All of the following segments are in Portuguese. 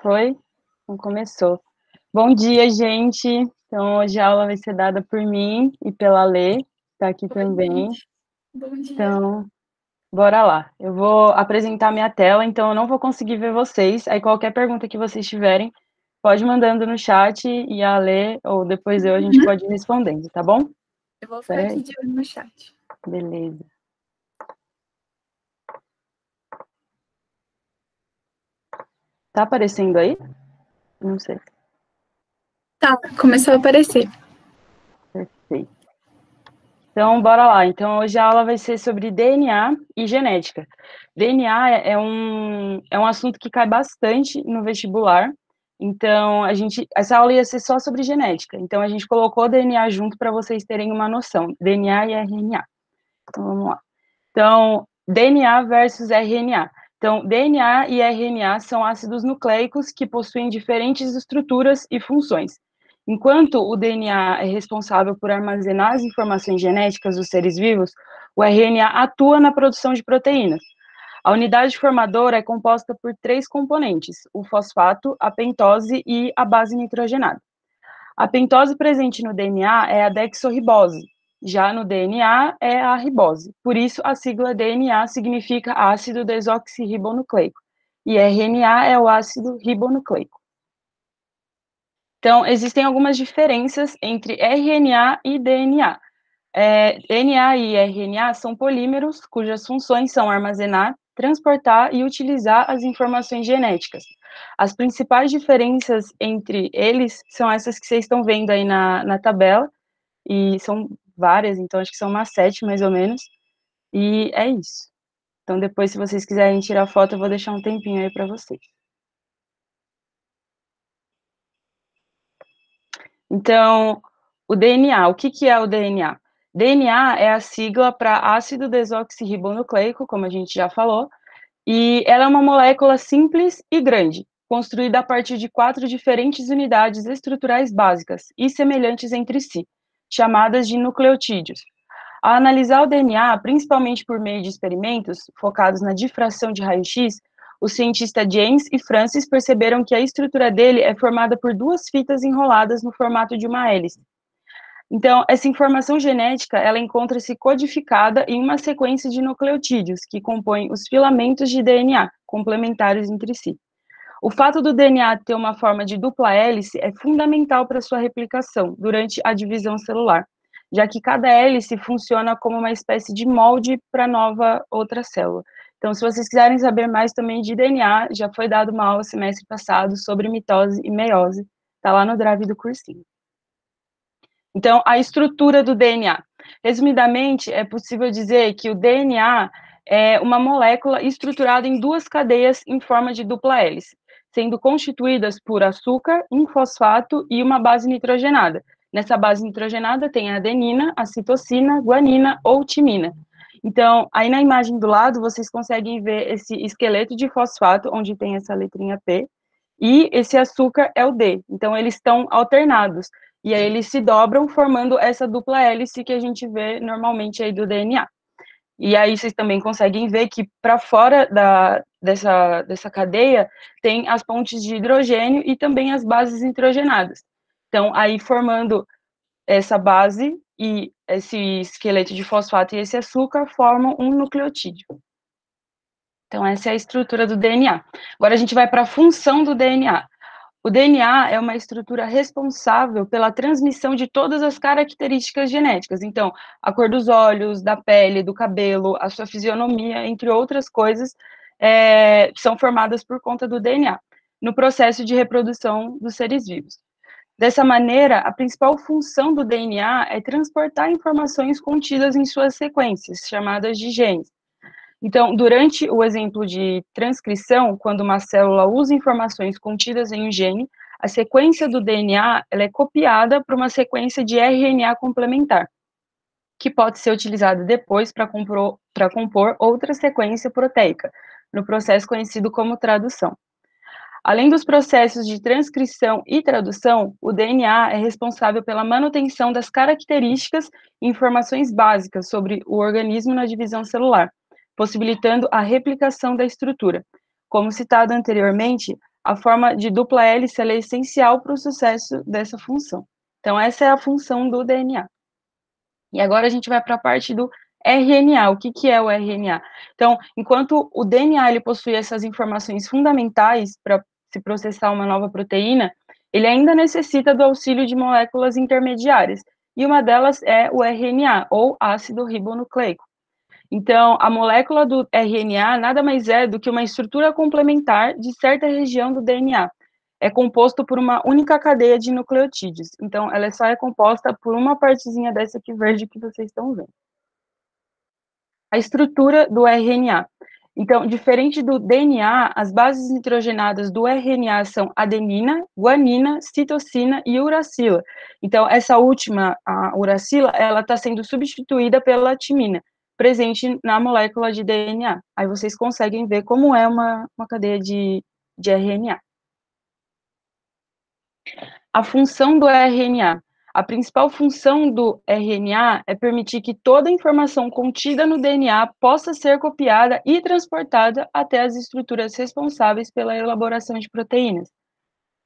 Foi? Então começou. Bom dia, gente. Então hoje a aula vai ser dada por mim e pela Lê, que está aqui Oi, também. gente. Bom dia. Então, bora lá. Eu vou apresentar minha tela, então eu não vou conseguir ver vocês. Aí qualquer pergunta que vocês tiverem, pode ir mandando no chat e a Lê, ou depois a gente pode ir respondendo, tá bom? Eu vou ficar Espera aí. aqui de olho no chat. Beleza. Tá aparecendo aí? Não sei. Tá, começou a aparecer. Perfeito. Então, bora lá. Então, hoje a aula vai ser sobre DNA e genética. DNA é um assunto que cai bastante no vestibular. Então, essa aula ia ser só sobre genética. Então, a gente colocou DNA junto para vocês terem uma noção. DNA e RNA. Então, vamos lá. Então, DNA versus RNA. Então, DNA e RNA são ácidos nucleicos que possuem diferentes estruturas e funções. Enquanto o DNA é responsável por armazenar as informações genéticas dos seres vivos, o RNA atua na produção de proteínas. A unidade formadora é composta por três componentes: o fosfato, a pentose e a base nitrogenada. A pentose presente no DNA é a dexorribose, já no DNA é a ribose. Por isso, a sigla DNA significa ácido desoxirribonucleico, e RNA é o ácido ribonucleico. Então, existem algumas diferenças entre RNA e DNA. DNA e RNA são polímeros cujas funções são armazenar, transportar e utilizar as informações genéticas. As principais diferenças entre eles são essas que vocês estão vendo aí na tabela, e são várias, então acho que são umas 7 mais ou menos, e é isso. Então depois, se vocês quiserem tirar foto, eu vou deixar um tempinho aí para vocês. Então, o DNA, o que que é o DNA? DNA é a sigla para ácido desoxirribonucleico, como a gente já falou, e ela é uma molécula simples e grande, construída a partir de 4 diferentes unidades estruturais básicas e semelhantes entre si, chamadas de nucleotídeos. Ao analisar o DNA, principalmente por meio de experimentos focados na difração de raio-x, os cientistas James e Francis perceberam que a estrutura dele é formada por duas fitas enroladas no formato de uma hélice. Então, essa informação genética, ela encontra-se codificada em uma sequência de nucleotídeos que compõem os filamentos de DNA, complementares entre si. O fato do DNA ter uma forma de dupla hélice é fundamental para sua replicação durante a divisão celular, já que cada hélice funciona como uma espécie de molde para nova outra célula. Então, se vocês quiserem saber mais também de DNA, já foi dado uma aula semestre passado sobre mitose e meiose, está lá no drive do cursinho. Então, a estrutura do DNA. Resumidamente, é possível dizer que o DNA é uma molécula estruturada em duas cadeias em forma de dupla hélice, sendo constituídas por açúcar, um fosfato e uma base nitrogenada. Nessa base nitrogenada tem a adenina, a citosina, guanina ou timina. Então, aí na imagem do lado, vocês conseguem ver esse esqueleto de fosfato, onde tem essa letrinha P, e esse açúcar é o D. Então, eles estão alternados. E aí eles se dobram, formando essa dupla hélice que a gente vê normalmente aí do DNA. E aí vocês também conseguem ver que para fora dessa cadeia tem as pontes de hidrogênio e também as bases nitrogenadas. Então, aí formando essa base e esse esqueleto de fosfato e esse açúcar formam um nucleotídeo. Então, essa é a estrutura do DNA. Agora a gente vai para a função do DNA. O DNA é uma estrutura responsável pela transmissão de todas as características genéticas. Então, a cor dos olhos, da pele, do cabelo, a sua fisionomia, entre outras coisas, são formadas por conta do DNA, no processo de reprodução dos seres vivos. Dessa maneira, a principal função do DNA é transportar informações contidas em suas sequências, chamadas de genes. Então, durante o exemplo de transcrição, quando uma célula usa informações contidas em um gene, a sequência do DNA ela é copiada para uma sequência de RNA complementar, que pode ser utilizada depois para compor outra sequência proteica, no processo conhecido como tradução. Além dos processos de transcrição e tradução, o DNA é responsável pela manutenção das características e informações básicas sobre o organismo na divisão celular, possibilitando a replicação da estrutura. Como citado anteriormente, a forma de dupla hélice ela é essencial para o sucesso dessa função. Então, essa é a função do DNA. E agora a gente vai para a parte do RNA. O que é o RNA? Então, enquanto o DNA ele possui essas informações fundamentais para se processar uma nova proteína, ele ainda necessita do auxílio de moléculas intermediárias, e uma delas é o RNA, ou ácido ribonucleico. Então, a molécula do RNA nada mais é do que uma estrutura complementar de certa região do DNA. É composto por uma única cadeia de nucleotídeos. Então, ela só é composta por uma partezinha dessa aqui verde que vocês estão vendo. A estrutura do RNA. Então, diferente do DNA, as bases nitrogenadas do RNA são adenina, guanina, citosina e uracila. Então, essa última, a uracila, ela está sendo substituída pela timina, presente na molécula de DNA. Aí vocês conseguem ver como é uma cadeia de RNA. A função do RNA. A principal função do RNA é permitir que toda a informação contida no DNA possa ser copiada e transportada até as estruturas responsáveis pela elaboração de proteínas.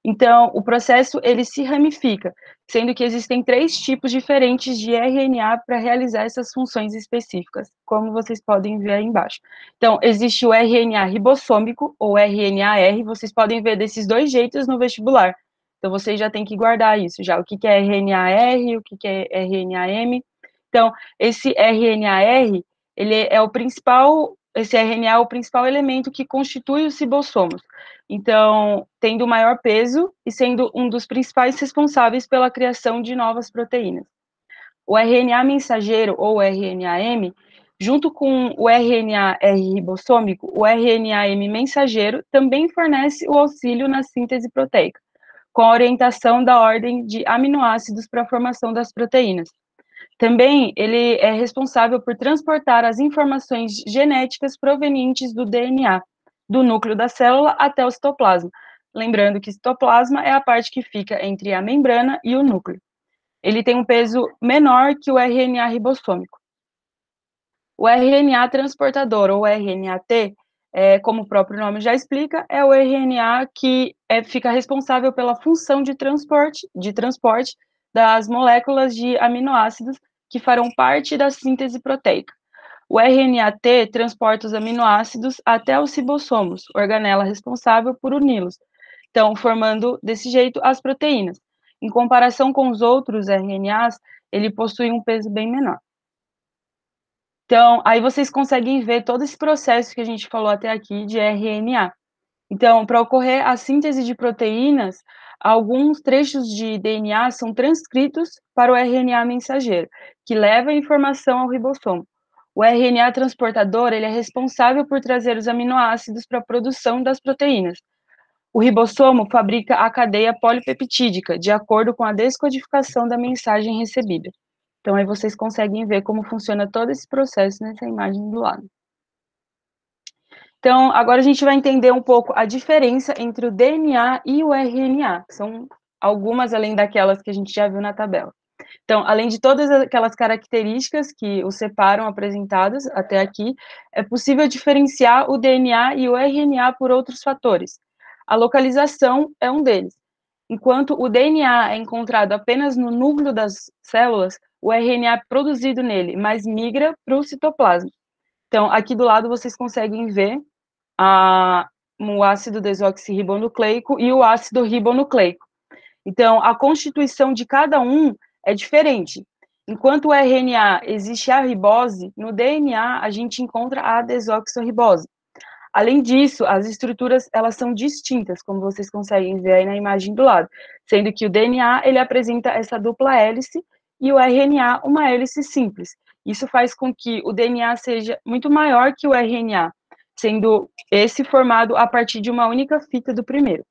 Então, o processo ele se ramifica, sendo que existem 3 tipos diferentes de RNA para realizar essas funções específicas, como vocês podem ver aí embaixo. Então, existe o RNA ribossômico, ou RNA-R, vocês podem ver desses 2 jeitos no vestibular. Então, vocês já têm que guardar isso já, o que é RNA-R, o que é RNA-M. Então, esse RNA-R, ele é o principal, esse RNA é o principal elemento que constitui os ribossomos. Então, tendo maior peso e sendo um dos principais responsáveis pela criação de novas proteínas. O RNA mensageiro, ou RNA-M, junto com o RNA-R ribossômico, o RNA-M mensageiro também fornece o auxílio na síntese proteica, com a orientação da ordem de aminoácidos para a formação das proteínas. Também ele é responsável por transportar as informações genéticas provenientes do DNA, do núcleo da célula até o citoplasma. Lembrando que citoplasma é a parte que fica entre a membrana e o núcleo. Ele tem um peso menor que o RNA ribossômico. O RNA transportador, ou RNA-T, como o próprio nome já explica, é o RNA que fica responsável pela função de transporte das moléculas de aminoácidos que farão parte da síntese proteica. O RNA-T transporta os aminoácidos até os ribossomos, organela responsável por uni-los, então formando desse jeito as proteínas. Em comparação com os outros RNAs, ele possui um peso bem menor. Então, aí vocês conseguem ver todo esse processo que a gente falou até aqui de RNA. Então, para ocorrer a síntese de proteínas, alguns trechos de DNA são transcritos para o RNA mensageiro, que leva a informação ao ribossomo. O RNA transportador, ele é responsável por trazer os aminoácidos para a produção das proteínas. O ribossomo fabrica a cadeia polipeptídica, de acordo com a descodificação da mensagem recebida. Então, aí vocês conseguem ver como funciona todo esse processo nessa imagem do lado. Então, agora a gente vai entender um pouco a diferença entre o DNA e o RNA, que são algumas além daquelas que a gente já viu na tabela. Então, além de todas aquelas características que os separam apresentadas até aqui, é possível diferenciar o DNA e o RNA por outros fatores. A localização é um deles. Enquanto o DNA é encontrado apenas no núcleo das células, o RNA é produzido nele, mas migra para o citoplasma. Então, aqui do lado vocês conseguem ver o ácido desoxirribonucleico e o ácido ribonucleico. Então, a constituição de cada um é diferente. Enquanto o RNA existe a ribose, no DNA a gente encontra a desoxirribose. Além disso, as estruturas elas são distintas, como vocês conseguem ver aí na imagem do lado, sendo que o DNA ele apresenta essa dupla hélice e o RNA uma hélice simples. Isso faz com que o DNA seja muito maior que o RNA, sendo esse formado a partir de uma única fita do primeiro.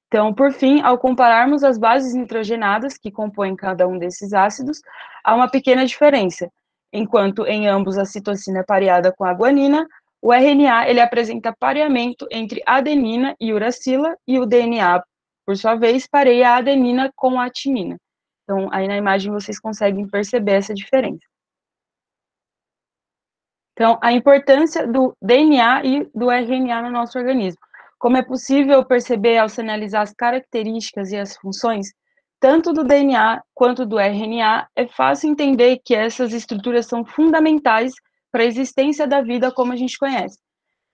Então, por fim, ao compararmos as bases nitrogenadas que compõem cada um desses ácidos, há uma pequena diferença. Enquanto em ambos a citosina é pareada com a guanina, o RNA ele apresenta pareamento entre adenina e uracila, e o DNA, por sua vez, pareia a adenina com a timina. Então, aí na imagem vocês conseguem perceber essa diferença. Então, a importância do DNA e do RNA no nosso organismo. Como é possível perceber ao se analisar as características e as funções, tanto do DNA quanto do RNA, é fácil entender que essas estruturas são fundamentais para a existência da vida como a gente conhece.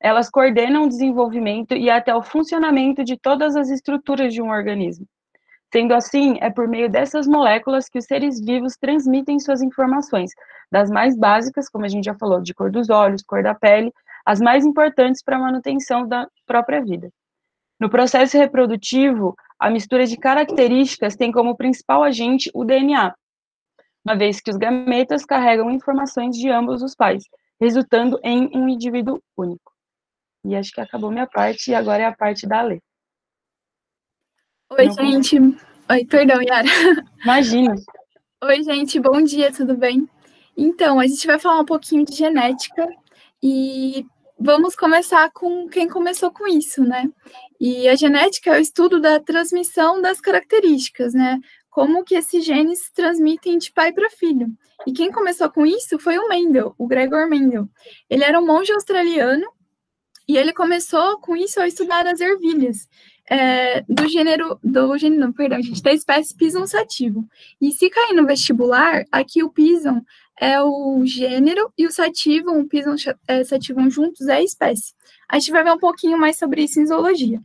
Elas coordenam o desenvolvimento e até o funcionamento de todas as estruturas de um organismo. Sendo assim, é por meio dessas moléculas que os seres vivos transmitem suas informações, das mais básicas, como a gente já falou, de cor dos olhos, cor da pele, as mais importantes para a manutenção da própria vida. No processo reprodutivo, a mistura de características tem como principal agente o DNA, uma vez que os gametas carregam informações de ambos os pais, resultando em um indivíduo único. E acho que acabou minha parte, e agora é a parte da Lê. Oi, gente. Oi, perdão, Yara. Imagina. Oi, gente, bom dia, tudo bem? Então, a gente vai falar um pouquinho de genética e vamos começar com quem começou com isso, né? E a genética é o estudo da transmissão das características, né? Como que esses genes se transmitem de pai para filho. E quem começou com isso foi o Mendel, o Gregor Mendel. Ele era um monge australiano e ele começou com isso a estudar as ervilhas. Da espécie Pisum sativum. E se cair no vestibular, aqui o Pisum é o gênero e o sativum, o Pisum sativum juntos é a espécie. A gente vai ver um pouquinho mais sobre isso em zoologia.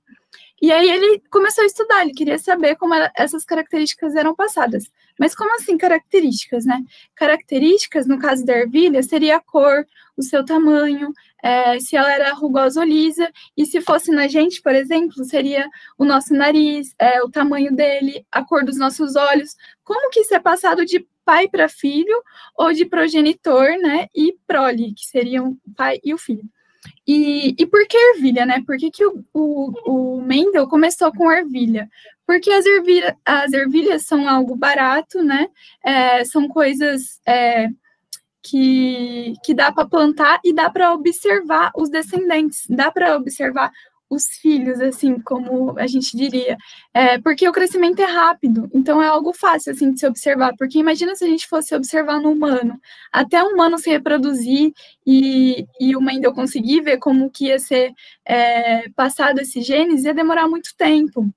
E aí ele começou a estudar, ele queria saber como essas características eram passadas. Mas como assim características, né? Características, no caso da ervilha, seria a cor, o seu tamanho, se ela era rugosa ou lisa, e se fosse na gente, por exemplo, seria o nosso nariz, o tamanho dele, a cor dos nossos olhos. Como que isso é passado de pai para filho, ou de progenitor, né, e prole, que seriam o pai e o filho. E por que ervilha, né? Por que o Mendel começou com ervilha? Porque as ervilhas são algo barato, né? São coisas que dá para plantar e dá para observar os descendentes, dá para observar os filhos, assim, como a gente diria, porque o crescimento é rápido, então é algo fácil, assim, de se observar, porque imagina se a gente fosse observar no humano, até o humano se reproduzir e o Mendel conseguir ver como que ia ser passado esses genes, ia demorar muito tempo,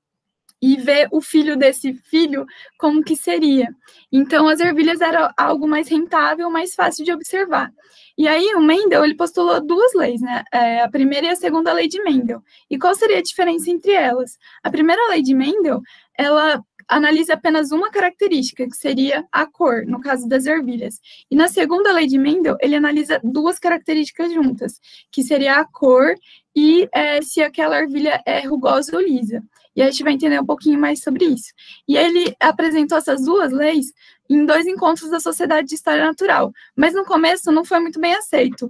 e ver o filho desse filho como que seria. Então, as ervilhas eram algo mais rentável, mais fácil de observar. E aí, o Mendel, ele postulou duas leis, né? A primeira e a segunda lei de Mendel. E qual seria a diferença entre elas? A primeira lei de Mendel, ela analisa apenas uma característica, que seria a cor, no caso das ervilhas. E na segunda lei de Mendel, ele analisa duas características juntas, que seria a cor e se aquela ervilha é rugosa ou lisa. E a gente vai entender um pouquinho mais sobre isso. E ele apresentou essas duas leis em 2 encontros da Sociedade de História Natural. Mas no começo não foi muito bem aceito.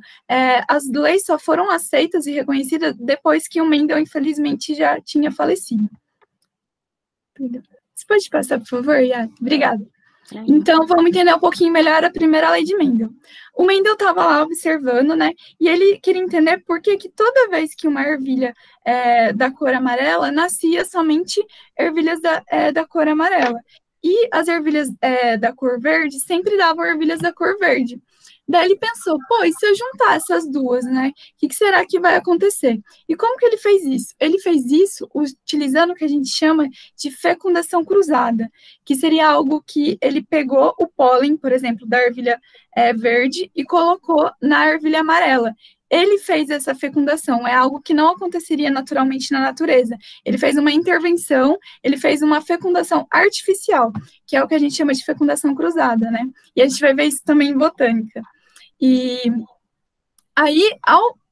As leis só foram aceitas e reconhecidas depois que o Mendel, infelizmente, já tinha falecido. Você pode passar, por favor, Yara? Obrigada. Então, vamos entender um pouquinho melhor a primeira lei de Mendel. O Mendel estava lá observando, né, e ele queria entender por que toda vez que uma ervilha da cor amarela, nascia somente ervilhas da cor amarela. E as ervilhas da cor verde sempre davam ervilhas da cor verde. Daí ele pensou, pô, e se eu juntar essas duas, né? O que será que vai acontecer? E como que ele fez isso? Ele fez isso utilizando o que a gente chama de fecundação cruzada, que seria algo que ele pegou o pólen, por exemplo, da ervilha verde e colocou na ervilha amarela. Ele fez essa fecundação, é algo que não aconteceria naturalmente na natureza. Ele fez uma intervenção, ele fez uma fecundação artificial, que é o que a gente chama de fecundação cruzada, né? E a gente vai ver isso também em botânica. E aí,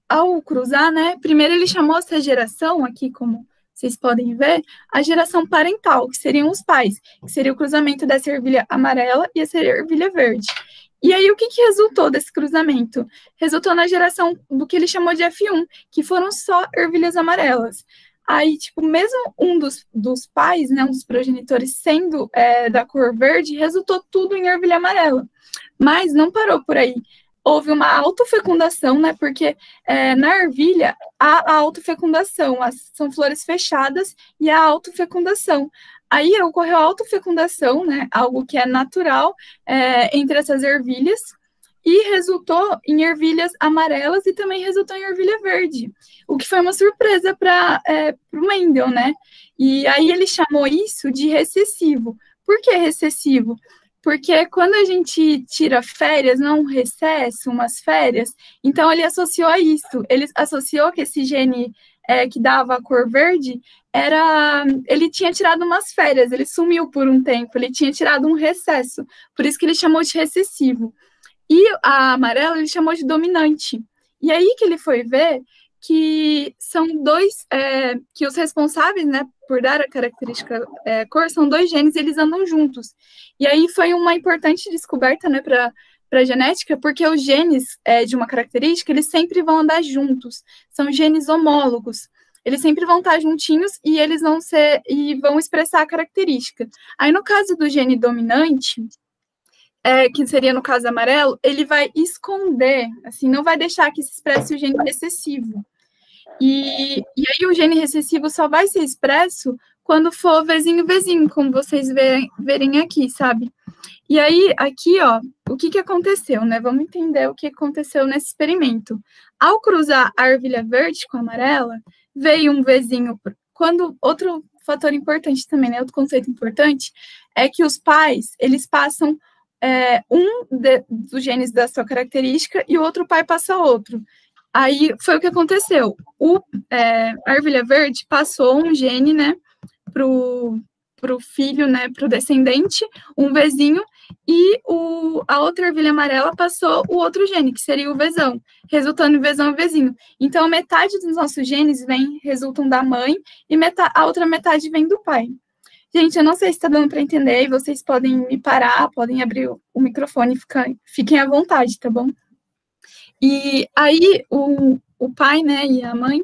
ao cruzar, né, primeiro ele chamou essa geração, aqui como vocês podem ver, a geração parental, que seriam os pais, que seria o cruzamento dessa ervilha amarela e essa ervilha verde. E aí, o que resultou desse cruzamento? Resultou na geração do que ele chamou de F1, que foram só ervilhas amarelas. Aí, tipo, mesmo um dos pais, né, um dos progenitores sendo da cor verde, resultou tudo em ervilha amarela. Mas não parou por aí. Houve uma autofecundação, né, porque na ervilha há a autofecundação, são flores fechadas e há a autofecundação. Aí ocorreu a autofecundação, né, algo que é natural entre essas ervilhas, e resultou em ervilhas amarelas e também resultou em ervilha verde, o que foi uma surpresa para o Mendel, né? E aí ele chamou isso de recessivo. Por que recessivo? Porque quando a gente tira férias, não um recesso, umas férias, então ele associou a isso. Ele associou que esse gene que dava a cor verde ele tinha tirado umas férias, ele sumiu por um tempo, ele tinha tirado um recesso, por isso que ele chamou de recessivo. E a amarela ele chamou de dominante. E aí que ele foi ver que são dois, que os responsáveis, né, por dar a característica cor, são dois genes e eles andam juntos. E aí foi uma importante descoberta, né, para a genética, porque os genes de uma característica, eles sempre vão andar juntos, são genes homólogos. Eles sempre vão estar juntinhos e eles vão expressar a característica. Aí, no caso do gene dominante, que seria no caso amarelo, ele vai esconder, assim, não vai deixar que se expresse o gene recessivo. E aí o gene recessivo só vai ser expresso quando for vizinho, como vocês verem aqui, sabe? E aí, aqui, ó, o que aconteceu, né? Vamos entender o que aconteceu nesse experimento. Ao cruzar a ervilha verde com a amarela, veio um vizinho. Outro fator importante também, né? Outro conceito importante é que os pais, eles passam dos genes da sua característica e o outro pai passa outro. Aí foi o que aconteceu. A ervilha verde passou um gene, né, pro filho, né, pro descendente, um vizinho, e a outra ervilha amarela passou o outro gene, que seria o vezão, resultando em vezão e vizinho. Então, metade dos nossos genes resultam da mãe e a outra metade vem do pai. Gente, eu não sei se está dando para entender, e vocês podem me parar, podem abrir o microfone, fiquem à vontade, tá bom? E aí, o pai, né, e a mãe,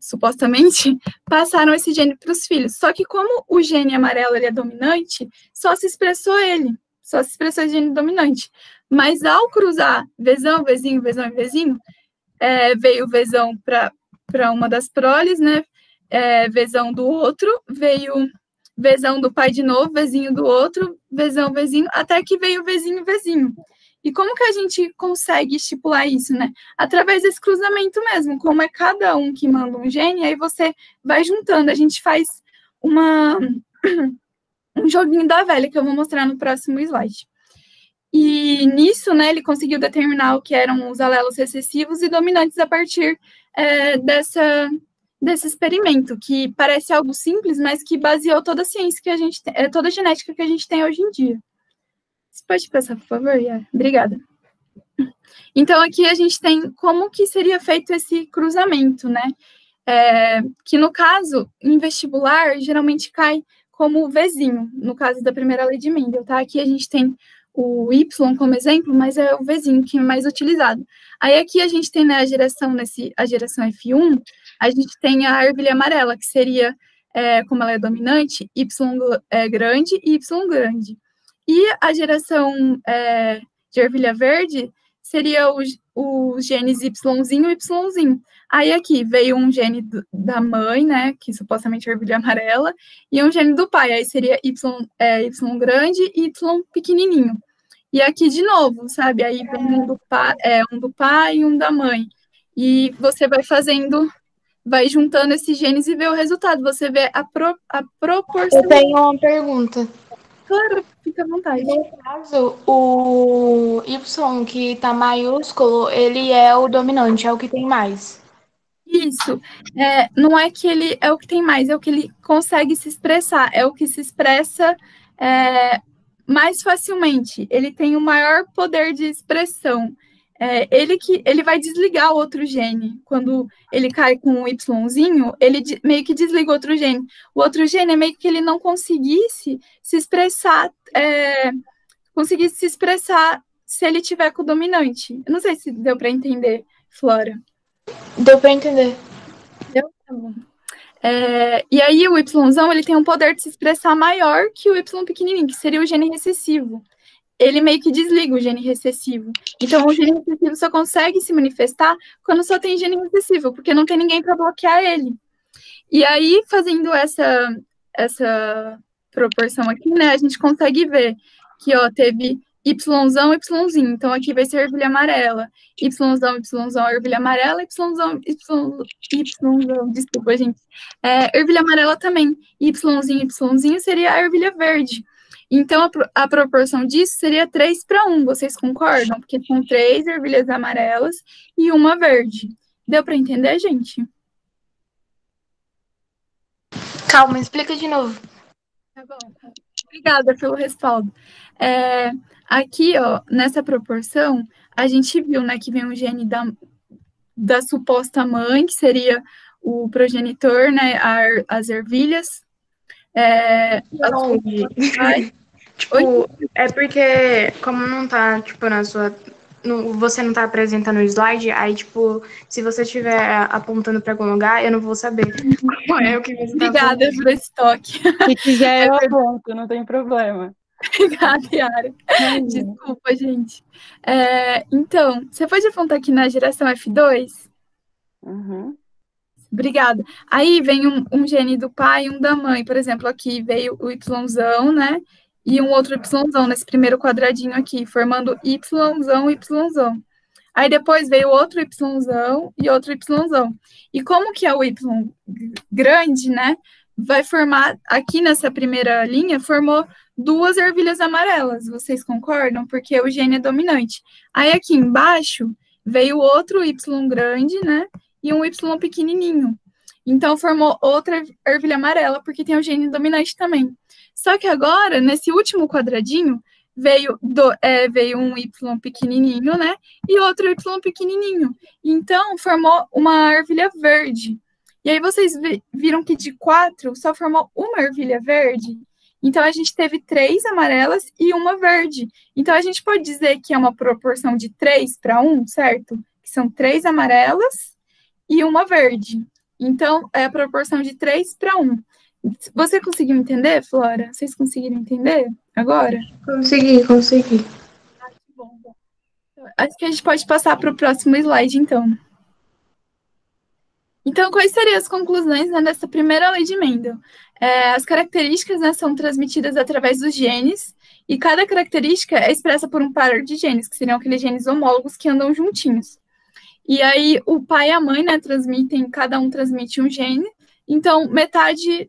supostamente, passaram esse gene para os filhos. Só que como o gene amarelo ele é dominante, só se expressou esse gene dominante. Mas ao cruzar vezão, vizinho, vezão e vizinho, veio o vezão para uma das proles, né? Vezão do outro, veio vezão do pai de novo, vizinho do outro, vezão, vizinho, até que veio vizinho, vizinho. E como que a gente consegue estipular isso, né? Através desse cruzamento mesmo, como é cada um que manda um gene, aí você vai juntando, a gente faz um joguinho da velha, que eu vou mostrar no próximo slide. E nisso, né, ele conseguiu determinar o que eram os alelos recessivos e dominantes a partir desse experimento, que parece algo simples, mas que baseou toda a ciência que a gente tem, toda a genética que a gente tem hoje em dia. Você pode passar, por favor? Obrigada. Então, aqui a gente tem como que seria feito esse cruzamento, né? Que, no caso, em vestibular, geralmente cai como vizinho, no caso da primeira lei de Mendel, tá? Aqui a gente tem o Y como exemplo, mas é o vizinho que é mais utilizado. Aí aqui a gente tem, né, a geração F1, a gente tem a ervilha amarela, que seria, como ela é dominante, Y grande e Y grande. E a geração de ervilha verde seria os genes Yzinho e Yzinho. Aí aqui veio um gene da mãe, né, que supostamente é a ervilha amarela, e um gene do pai, aí seria Y grande e Y pequenininho. E aqui de novo, sabe, aí vem um do pai e um da mãe. E você vai juntando esses genes e vê o resultado, você vê a proporção. Eu tenho uma pergunta. Claro, fica à vontade. No caso, o Y que tá maiúsculo, ele é o dominante, é o que tem mais. Isso. Não é que ele é o que tem mais, é o que ele consegue se expressar, é o que se expressa mais facilmente. Ele tem o maior poder de expressão. Ele vai desligar o outro gene. Quando ele cai com um Yzinho, ele meio que desliga o outro gene. O outro gene é meio que ele não conseguisse se expressar, se ele tiver com o dominante. Eu não sei se deu para entender, Flora. Deu para entender. Deu? Tá bom. E aí o Yzão, ele tem um poder de se expressar maior que o Y pequenininho, que seria o gene recessivo. Ele meio que desliga o gene recessivo. Então, o gene recessivo só consegue se manifestar quando só tem gene recessivo, porque não tem ninguém para bloquear ele. E aí, fazendo essa proporção aqui, né, a gente consegue ver que, ó, teve YZão, YZinho. Então, aqui vai ser ervilha amarela. YZão, YZão, ervilha amarela. YZão, YZão, desculpa, gente. Ervilha amarela também. YZinho, YZinho seria a ervilha verde. Então, a proporção disso seria 3:1. Vocês concordam? Porque são 3 ervilhas amarelas e uma verde. Deu para entender, gente? Calma, explica de novo. Tá bom. Obrigada pelo respaldo. Aqui, ó, nessa proporção, a gente viu, né, que vem um gene da suposta mãe, que seria o progenitor, né, as ervilhas. Tipo, é porque, como não tá, tipo, você não tá apresentando o slide, aí, tipo, se você estiver apontando para algum lugar, eu não vou saber como é o que você tá Obrigada por esse toque. Se quiser, eu aponto, não tem problema. Obrigada, Yara. Desculpa, gente. Então, você pode apontar aqui na geração F2? Uhum. Obrigada. Aí vem um gene do pai e um da mãe. Por exemplo, aqui veio o Yzão, né? E um outro Yzão nesse primeiro quadradinho aqui, formando Yzão, Yzão. Aí depois veio outro Yzão e outro Yzão. E como que é o Y grande, né? Vai formar, aqui nessa primeira linha, formou 2 ervilhas amarelas. Vocês concordam? Porque o gene é dominante. Aí aqui embaixo veio outro Y grande, né? E um Y pequenininho. Então, formou outra ervilha amarela, porque tem o gene dominante também. Só que agora, nesse último quadradinho, veio um Y pequenininho, né? E outro Y pequenininho. Então, formou uma ervilha verde. E aí, vocês viram que de 4 só formou uma ervilha verde? Então, a gente teve 3 amarelas e uma verde. Então, a gente pode dizer que é uma proporção de 3:1, certo? Que são 3 amarelas e uma verde. Então, é a proporção de 3:1. Você conseguiu entender, Flora? Vocês conseguiram entender agora? Consegui. Ah, que bom. Acho que a gente pode passar para o próximo slide, então. Então, quais seriam as conclusões, né, dessa primeira lei de Mendel? As características, né, são transmitidas através dos genes, e cada característica é expressa por um par de genes, que seriam aqueles genes homólogos que andam juntinhos. E aí, o pai e a mãe, né, cada um transmite um gene. Então, metade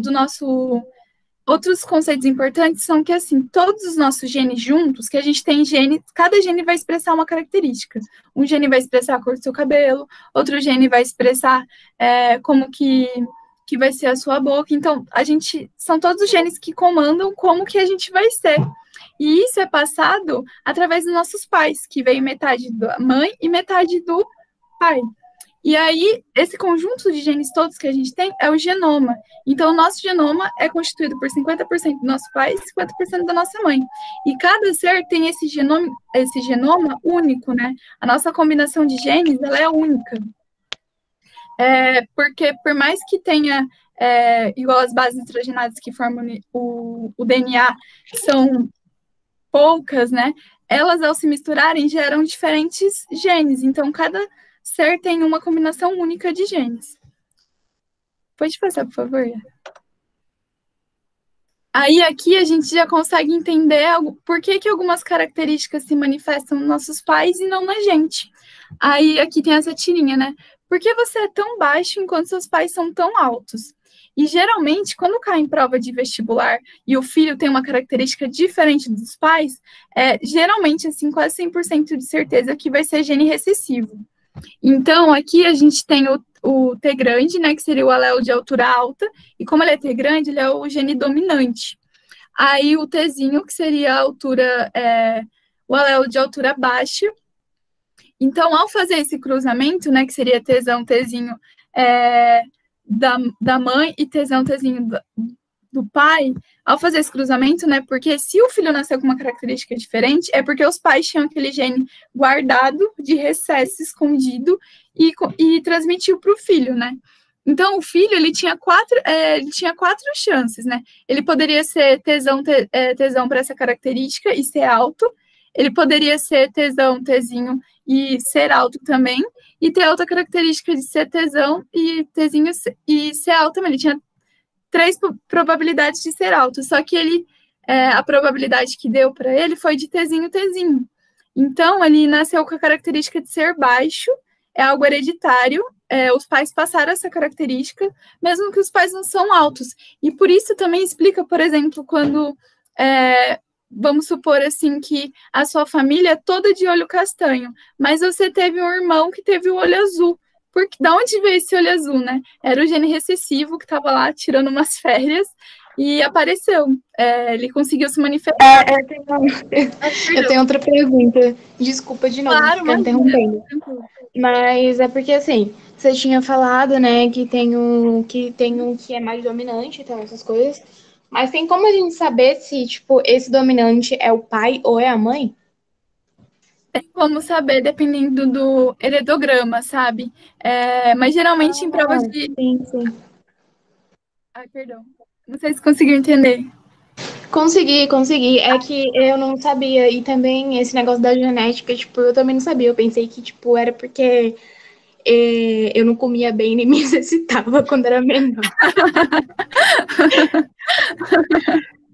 do nosso... Outros conceitos importantes são que, assim, todos os nossos genes juntos, que a gente tem cada gene vai expressar uma característica. Um gene vai expressar a cor do seu cabelo, outro gene vai expressar como que vai ser a sua boca. Então, são todos os genes que comandam como que a gente vai ser. E isso é passado através dos nossos pais, que veio metade da mãe e metade do pai. E aí, esse conjunto de genes todos que a gente tem é o genoma. Então, o nosso genoma é constituído por 50% do nosso pai e 50% da nossa mãe. E cada ser tem esse genoma único, né? A nossa combinação de genes, ela é única. Porque, por mais que tenha, igual as bases nitrogenadas que formam o DNA, são poucas, né? Elas, ao se misturarem, geram diferentes genes. Então, cada ser tem uma combinação única de genes. Pode passar, por favor. Aí, aqui, a gente já consegue entender por que algumas características se manifestam nos nossos pais e não na gente. Aí, aqui tem essa tirinha, né? Por que você é tão baixo enquanto seus pais são tão altos? E, geralmente, quando cai em prova de vestibular e o filho tem uma característica diferente dos pais, geralmente, assim, quase 100% de certeza que vai ser gene recessivo. Então, aqui a gente tem o T grande, né, que seria o alelo de altura alta, e como ele é T grande, ele é o gene dominante. Aí o Tzinho, que seria a altura, o alelo de altura baixa. Então, ao fazer esse cruzamento, né, que seria Tzão, Tzinho da mãe e Tzão, Tzinho do pai, ao fazer esse cruzamento, né, porque se o filho nasceu com uma característica diferente, é porque os pais tinham aquele gene guardado, de recesso, escondido, e transmitiu para o filho, né. Então, o filho, ele tinha quatro chances, né. Ele poderia ser Tzão para essa característica e ser alto, ele poderia ser Tzão, Tzinho e ser alto também, e ter outra característica de ser Tzão e Tzinho e ser alto também. Ele tinha 3 probabilidades de ser alto, só que ele a probabilidade que deu para ele foi de Tzinho. Então, ele nasceu com a característica de ser baixo, é algo hereditário, os pais passaram essa característica, mesmo que os pais não são altos. E por isso também explica, por exemplo, quando, vamos supor assim, que a sua família é toda de olho castanho, mas você teve um irmão que teve o olho azul. Porque, da onde veio esse olho azul, né? Era o gene recessivo que estava lá tirando umas férias e apareceu. Ele conseguiu se manifestar. Eu tenho outra pergunta. Desculpa de novo, Claro, ficar interrompendo. Mas é porque, assim, você tinha falado, né, que tem um que é mais dominante e tal, essas coisas. Mas tem como a gente saber se, tipo, esse dominante é o pai ou é a mãe? Tem como saber, dependendo do heredograma, sabe? Mas geralmente em provas de... Sim. Ai, perdão. Não sei se conseguiu entender. Consegui. É que eu não sabia. E também esse negócio da genética, tipo, eu também não sabia. Eu pensei que, tipo, era porque eu não comia bem nem me exercitava quando era menor.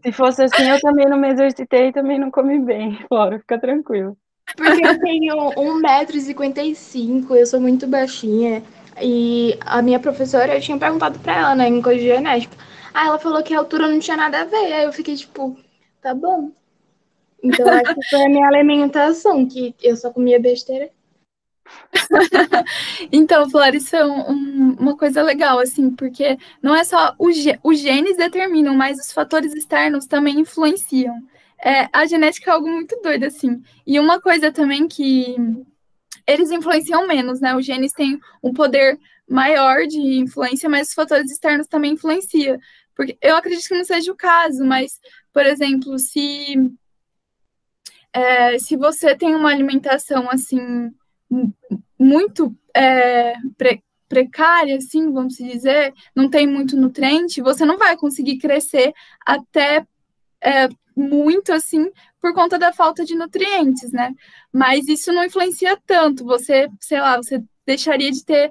Se fosse assim, eu também não me exercitei e também não comi bem. Flora, fica tranquilo. Porque eu tenho 1,55 m, eu sou muito baixinha. E a minha professora, eu tinha perguntado pra ela, né, em coisa de genética. Aí ela falou que a altura não tinha nada a ver. Aí eu fiquei tipo, tá bom. Então acho que foi a minha alimentação, que eu só comia besteira. Então, Flora, isso é uma coisa legal, assim, porque não é só os genes determinam, mas os fatores externos também influenciam. A genética é algo muito doido, assim. E uma coisa também que eles influenciam menos, né? Os genes têm um poder maior de influência, mas os fatores externos também influenciam. Porque eu acredito que não seja o caso, mas, por exemplo, se você tem uma alimentação, assim, muito precária, assim, vamos dizer, não tem muito nutriente, você não vai conseguir crescer até muito, assim, por conta da falta de nutrientes, né? Mas isso não influencia tanto. Você, sei lá, você deixaria de ter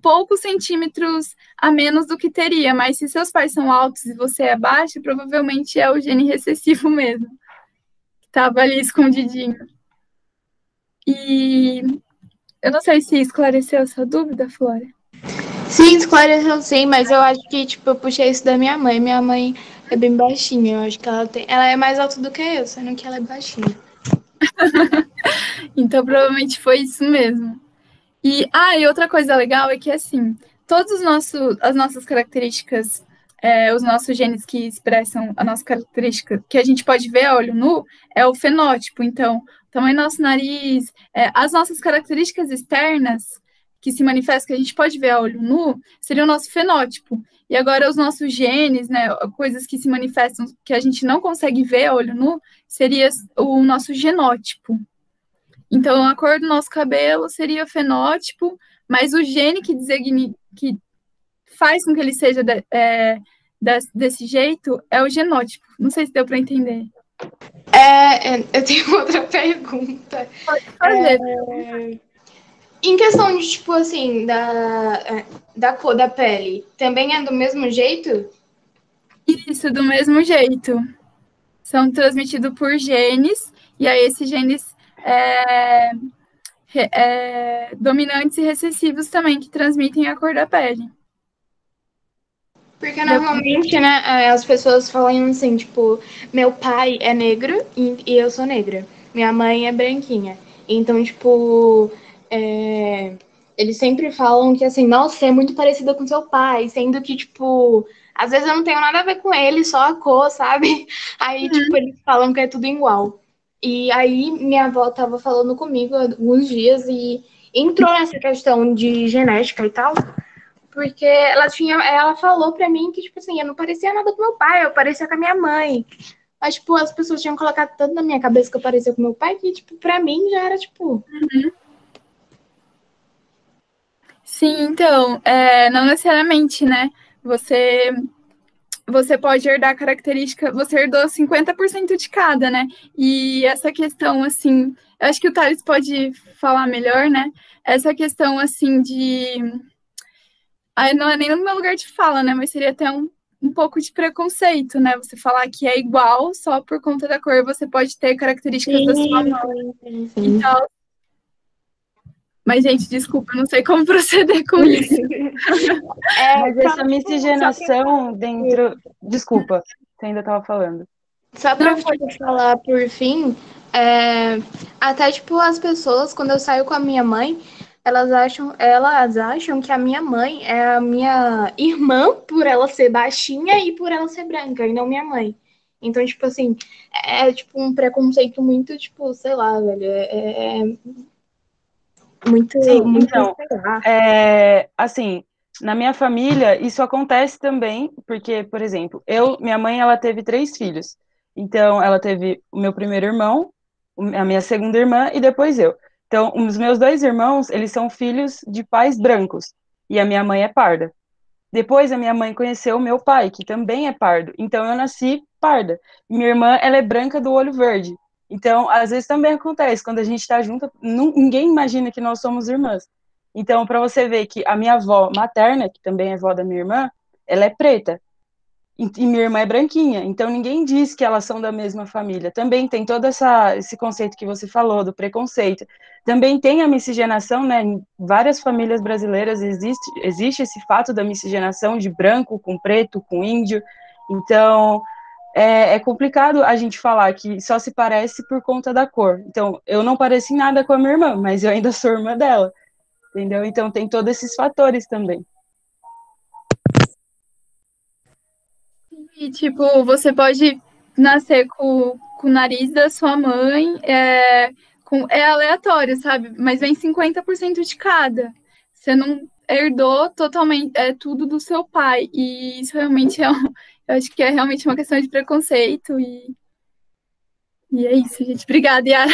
poucos centímetros a menos do que teria, mas se seus pais são altos e você é baixo, provavelmente é o gene recessivo mesmo, que estava ali escondidinho. E eu não sei se esclareceu essa dúvida, Flora. Sim, esclareceu sim, mas eu acho que, tipo, eu puxei isso da minha mãe. Minha mãe é bem baixinha, eu acho que ela é mais alta do que eu, sendo que ela é baixinha. Então, provavelmente foi isso mesmo. E outra coisa legal é que, assim, as nossas características, os nossos genes que expressam a nossa característica, que a gente pode ver a olho nu, é o fenótipo. Então, o tamanho do nosso nariz, as nossas características externas que se manifestam, que a gente pode ver a olho nu, seria o nosso fenótipo. E agora os nossos genes, né, coisas que se manifestam que a gente não consegue ver a olho nu, seria o nosso genótipo. Então, a cor do nosso cabelo seria fenótipo, mas o gene que faz com que ele seja desse jeito é o genótipo. Não sei se deu para entender. Eu tenho outra pergunta. Pode fazer. Em questão de, tipo, assim, da cor da pele, também é do mesmo jeito? Isso, do mesmo jeito. São transmitidos por genes, e aí esses genes dominantes e recessivos também, que transmitem a cor da pele. Porque normalmente, né, as pessoas falam assim, tipo, meu pai é negro e eu sou negra. Minha mãe é branquinha. Então, tipo, eles sempre falam que, assim, nossa, você é muito parecida com seu pai, sendo que, tipo, às vezes eu não tenho nada a ver com ele, só a cor, sabe? Aí, tipo, eles falam que é tudo igual. E aí, minha avó tava falando comigo há alguns dias e entrou nessa questão de genética e tal. Porque ela falou pra mim que, tipo assim, eu não parecia nada com meu pai, eu parecia com a minha mãe. Mas, tipo, as pessoas tinham colocado tanto na minha cabeça que eu parecia com meu pai que, tipo, pra mim já era, tipo... Sim, então, não necessariamente, né? Você pode herdar característica, você herdou 50% de cada, né? E essa questão, assim, eu acho que o Thales pode falar melhor, né? Essa questão, assim, de... não é nem no meu lugar de fala, né? Mas seria até um pouco de preconceito, né? Você falar que é igual só por conta da cor, você pode ter características da sua mãe e tal. Mas, gente, desculpa, eu não sei como proceder com isso. Mas essa miscigenação dentro... Desculpa, você ainda estava falando. Só pra falar por fim, até tipo as pessoas, quando eu saio com a minha mãe, elas acham que a minha mãe é a minha irmã por ela ser baixinha e por ela ser branca, e não minha mãe. Então, tipo assim, tipo um preconceito muito, tipo, sei lá, velho, muito, Sim, muito, então, sei lá. assim, na minha família, isso acontece também, porque, por exemplo, minha mãe, ela teve 3 filhos. Então, ela teve o meu primeiro irmão, a minha segunda irmã e depois eu. Então, os meus 2 irmãos, eles são filhos de pais brancos, e a minha mãe é parda. Depois, a minha mãe conheceu o meu pai, que também é pardo. Então, eu nasci parda. Minha irmã, ela é branca do olho verde. Então, às vezes também acontece, quando a gente está junto, ninguém imagina que nós somos irmãs. Então, para você ver que a minha avó materna, que também é avó da minha irmã, ela é preta. E minha irmã é branquinha. Então, ninguém diz que elas são da mesma família. Também tem todo esse conceito que você falou, do preconceito. Também tem a miscigenação, né? Em várias famílias brasileiras existe esse fato da miscigenação de branco com preto, com índio. Então, é complicado a gente falar que só se parece por conta da cor. Então, eu não pareci nada com a minha irmã, mas eu ainda sou irmã dela, entendeu? Então, tem todos esses fatores também. E, tipo, você pode nascer com o nariz da sua mãe, é aleatório, sabe? Mas vem 50% de cada. Você não herdou totalmente, tudo do seu pai. E isso realmente eu acho que é realmente uma questão de preconceito. E é isso, gente. Obrigada, Yara.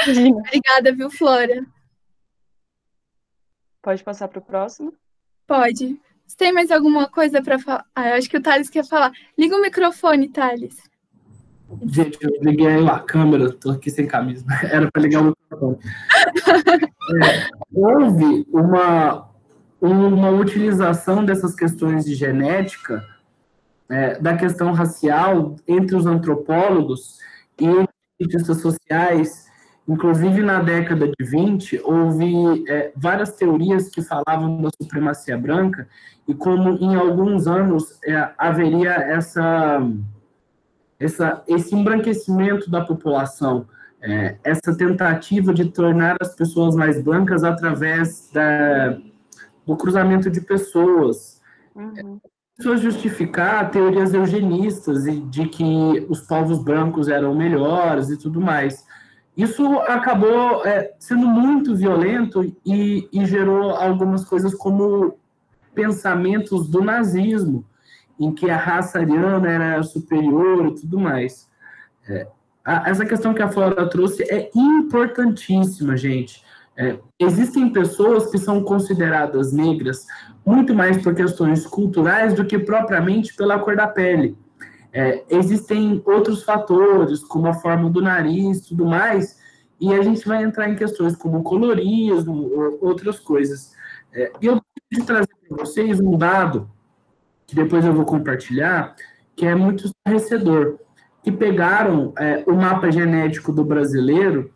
Obrigada, viu, Flora? Pode passar para o próximo? Pode. Você tem mais alguma coisa para falar? Eu acho que o Thales quer falar. Liga o microfone, Thales. Gente, eu liguei a câmera, tô aqui sem camisa. Era para ligar o microfone. Houve uma utilização dessas questões de genética, da questão racial, entre os antropólogos e entre os cientistas sociais. Inclusive, na década de 20, houve várias teorias que falavam da supremacia branca e como em alguns anos haveria esse embranquecimento da população, essa tentativa de tornar as pessoas mais brancas através do cruzamento de pessoas. Uhum. Pessoas justificar teorias eugenistas e de que os povos brancos eram melhores e tudo mais. Isso acabou sendo muito violento e gerou algumas coisas como pensamentos do nazismo, em que a raça ariana era superior e tudo mais. Essa questão que a Flora trouxe é importantíssima, gente. Existem pessoas que são consideradas negras muito mais por questões culturais do que propriamente pela cor da pele. Existem outros fatores, como a forma do nariz e tudo mais, e a gente vai entrar em questões como colorismo, ou outras coisas. E eu preciso trazer para vocês um dado que depois eu vou compartilhar, que é muito esclarecedor, que pegaram o mapa genético do brasileiro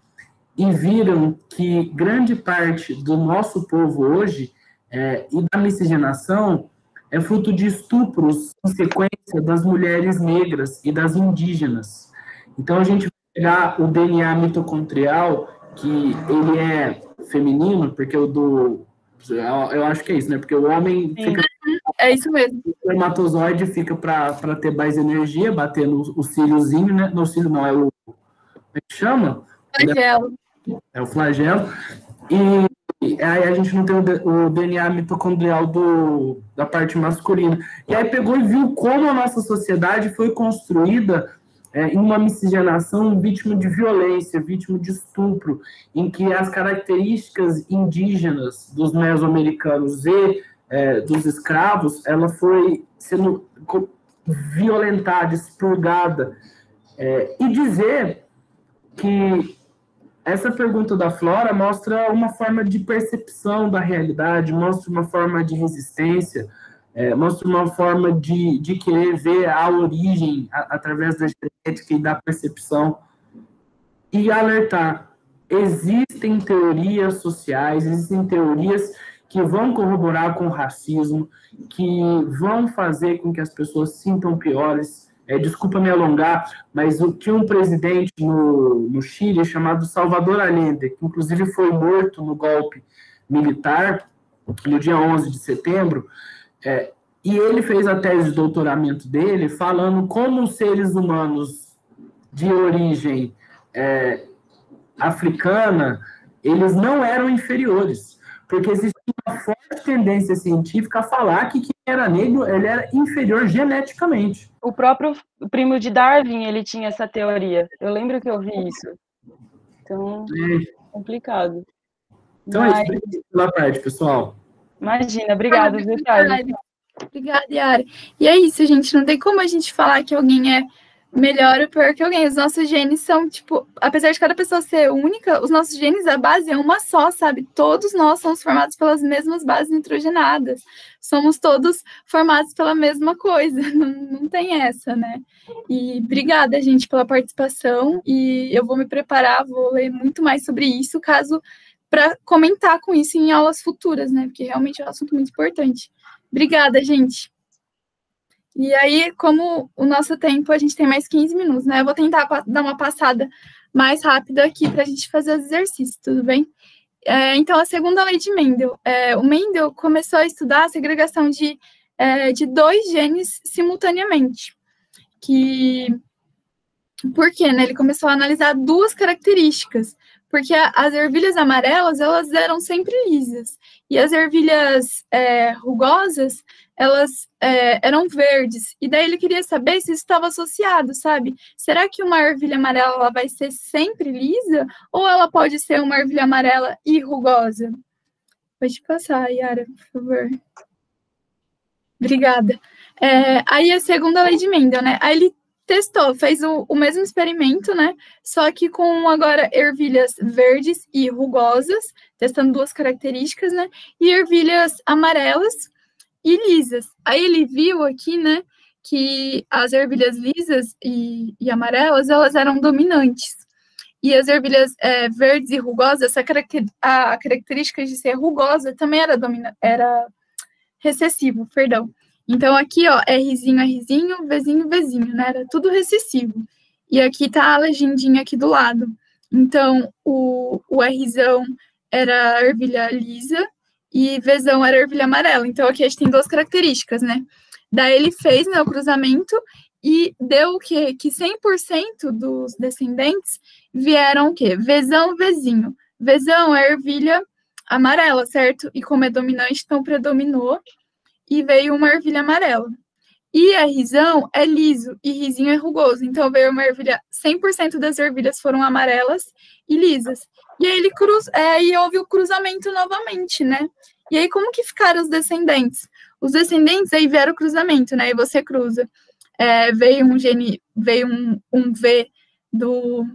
e viram que grande parte do nosso povo hoje e da miscigenação é fruto de estupros em sequência das mulheres negras e das indígenas. Então, a gente vai pegar o DNA mitocondrial, que ele é feminino, porque eu acho que é isso, né? Porque o homem Sim. fica... É isso mesmo. O espermatozoide fica para ter mais energia, bater no cíliozinho, né? No cílio não, como é que chama? Flagelo. É o flagelo. E aí a gente não tem o DNA mitocondrial da parte masculina. E aí pegou e viu como a nossa sociedade foi construída em uma miscigenação vítima de violência, vítima de estupro, em que as características indígenas dos mesoamericanos e dos escravos, ela foi sendo violentada, expurgada. E dizer que essa pergunta da Flora mostra uma forma de percepção da realidade, mostra uma forma de resistência, mostra uma forma de querer ver a origem através da genética e da percepção, e alertar. Existem teorias sociais, existem teorias que vão corroborar com o racismo, que vão fazer com que as pessoas se sintam piores. Desculpa me alongar, mas tinha um presidente no Chile chamado Salvador Allende, que inclusive foi morto no golpe militar no dia 11 de setembro, e ele fez a tese de doutoramento dele falando como os seres humanos de origem africana, eles não eram inferiores, porque existia uma forte tendência científica a falar que quem era negro, ele era inferior geneticamente. O próprio primo de Darwin, ele tinha essa teoria. Eu lembro que eu vi isso. Então, complicado. Então é isso, pela parte, pessoal. Imagina, obrigada, viu, Thiago? Obrigada, Yara. E é isso, gente, não tem como a gente falar que alguém é melhor ou pior que alguém. Os nossos genes são, tipo, apesar de cada pessoa ser única, os nossos genes, a base é uma só, sabe? Todos nós somos formados pelas mesmas bases nitrogenadas. Somos todos formados pela mesma coisa. Não tem essa, né? E obrigada, gente, pela participação. E eu vou me preparar, vou ler muito mais sobre isso, para comentar com isso em aulas futuras, né? Porque realmente é um assunto muito importante. Obrigada, gente. E aí, como o nosso tempo, a gente tem mais 15 minutos, né? Eu vou tentar dar uma passada mais rápida aqui para a gente fazer os exercícios, tudo bem? Então, a segunda lei de Mendel. O Mendel começou a estudar a segregação de 2 genes simultaneamente. Por quê, né? Ele começou a analisar 2 características. Porque as ervilhas amarelas, elas eram sempre lisas. E as ervilhas rugosas, elas eram verdes. E daí ele queria saber se isso estava associado, sabe? Será que uma ervilha amarela ela vai ser sempre lisa? Ou ela pode ser uma ervilha amarela e rugosa? Pode passar, Yara, por favor. Obrigada. Aí a segunda lei de Mendel, né? Aí ele testou, fez o mesmo experimento, né? Só que com agora ervilhas verdes e rugosas, testando 2 características, né? E ervilhas amarelas e lisas. Aí ele viu aqui, né, que as ervilhas lisas e amarelas, elas eram dominantes. E as ervilhas verdes e rugosas, a característica de ser rugosa também era recessivo, perdão. Então, aqui, ó, Rzinho, Rzinho, Vzinho, Vzinho, né? Era tudo recessivo. E aqui tá a legendinha aqui do lado. Então, o Rzão era a ervilha lisa e Vzão era a ervilha amarela. Então, aqui a gente tem 2 características, né? Daí ele fez, né, o cruzamento e deu o quê? Que 100% dos descendentes vieram o quê? Vzão, Vzinho. Vzão é a ervilha amarela, certo? E como é dominante, então predominou. E veio uma ervilha amarela. E a Rzão é liso e Rzinho é rugoso. Então, veio uma ervilha, 100% das ervilhas foram amarelas e lisas. E aí aí houve o cruzamento novamente, né? E aí, como que ficaram os descendentes? Os descendentes aí vieram o cruzamento, né? E você cruza. Veio um V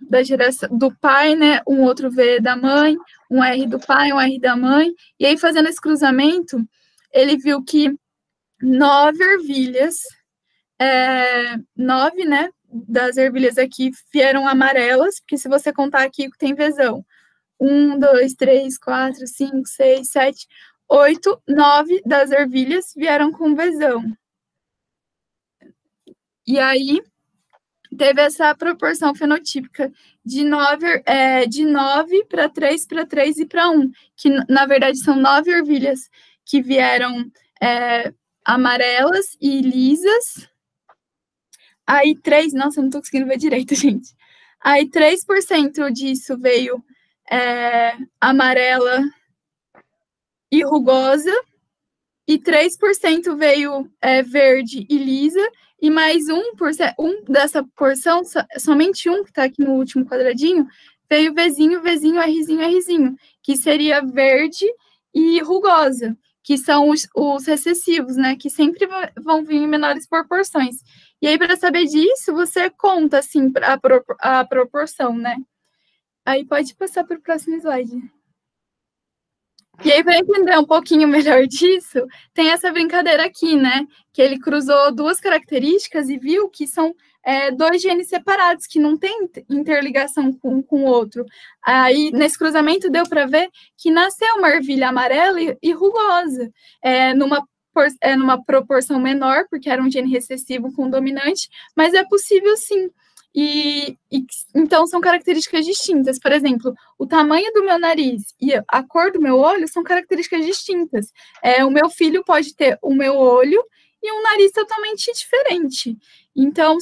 da geração do pai, né? Um outro V da mãe, um R do pai, um R da mãe. E aí, fazendo esse cruzamento, ele viu que 9 ervilhas, 9, né, das ervilhas aqui vieram amarelas, porque se você contar aqui, tem Vzão. 1, 2, 3, 4, 5, 6, 7, 8, 9 das ervilhas vieram com Vzão. E aí, teve essa proporção fenotípica de 9 para 3 para 3 e para 1, que na verdade são 9 ervilhas que vieram amarelas e lisas. Aí 3, nossa, eu não tô conseguindo ver direito, gente. Aí 3% disso veio amarela e rugosa, e 3% veio verde e lisa, e mais 1% dessa porção, somente um que tá aqui no último quadradinho, veio Vzinho, Vzinho, Rzinho, Rzinho, que seria verde e rugosa, que são os recessivos, né, que sempre vão vir em menores proporções. E aí, para saber disso, você conta, assim, a proporção, né? Aí pode passar para o próximo slide. E aí, para entender um pouquinho melhor disso, tem essa brincadeira aqui, né? Que ele cruzou duas características e viu que são dois genes separados, que não tem interligação com o outro. Aí, nesse cruzamento, deu para ver que nasceu uma ervilha amarela e rugosa, numa proporção menor, porque era um gene recessivo com dominante, mas é possível sim. Então, são características distintas. Por exemplo, o tamanho do meu nariz e a cor do meu olho são características distintas. O meu filho pode ter o meu olho e um nariz totalmente diferente. Então,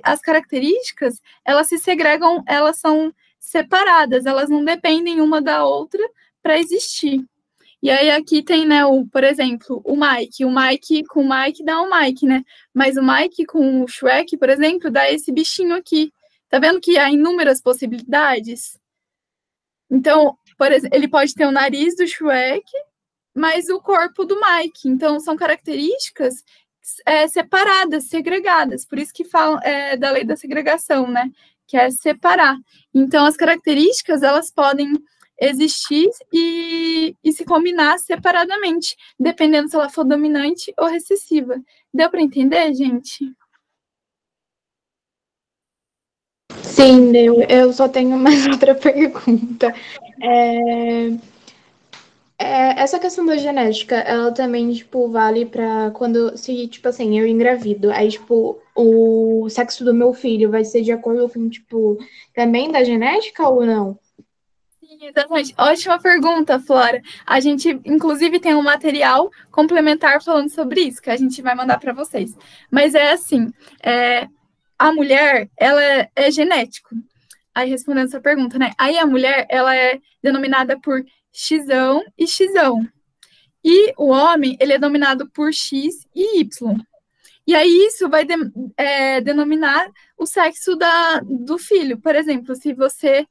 as características, elas se segregam, elas são separadas, elas não dependem uma da outra para existir. E aí aqui tem, né, por exemplo, o Mike com o Mike dá um Mike, né? Mas o Mike com o Shrek, por exemplo, dá esse bichinho aqui. Tá vendo que há inúmeras possibilidades? Então, por exemplo, ele pode ter o nariz do Shrek, mas o corpo do Mike. Então, são características separadas, segregadas. Por isso que falam da lei da segregação, né? Que é separar. Então, as características, elas podem existir e se combinar separadamente, dependendo se ela for dominante ou recessiva. Deu para entender, gente? Sim, deu. Eu só tenho mais outra pergunta. Essa questão da genética, ela também, tipo, vale pra quando, se, tipo assim, eu engravido, aí, tipo, o sexo do meu filho vai ser de acordo com, tipo, também da genética ou não? Sim, exatamente. Ótima pergunta, Flora. A gente, inclusive, tem um material complementar falando sobre isso, que a gente vai mandar para vocês. Mas é assim, a mulher, ela é genético. Aí, respondendo essa pergunta, né? Aí a mulher, ela é denominada por Xão e Xão. E o homem, ele é dominado por X e Y. E aí isso vai denominar o sexo do filho. Por exemplo, se você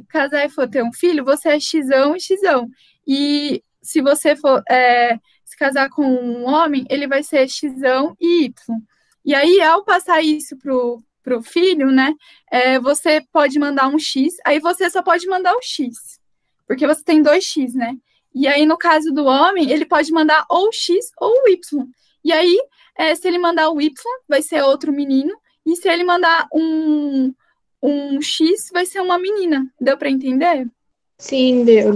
casar e for ter um filho, você é Xão e Xão. E se você for se casar com um homem, ele vai ser Xão e Y. E aí, ao passar isso pro filho, né, você pode mandar um X, aí você só pode mandar o X, porque você tem 2X, né? E aí, no caso do homem, ele pode mandar ou X ou Y. E aí, se ele mandar o Y, vai ser outro menino, e se ele mandar um X, vai ser uma menina. Deu para entender? Sim, deu.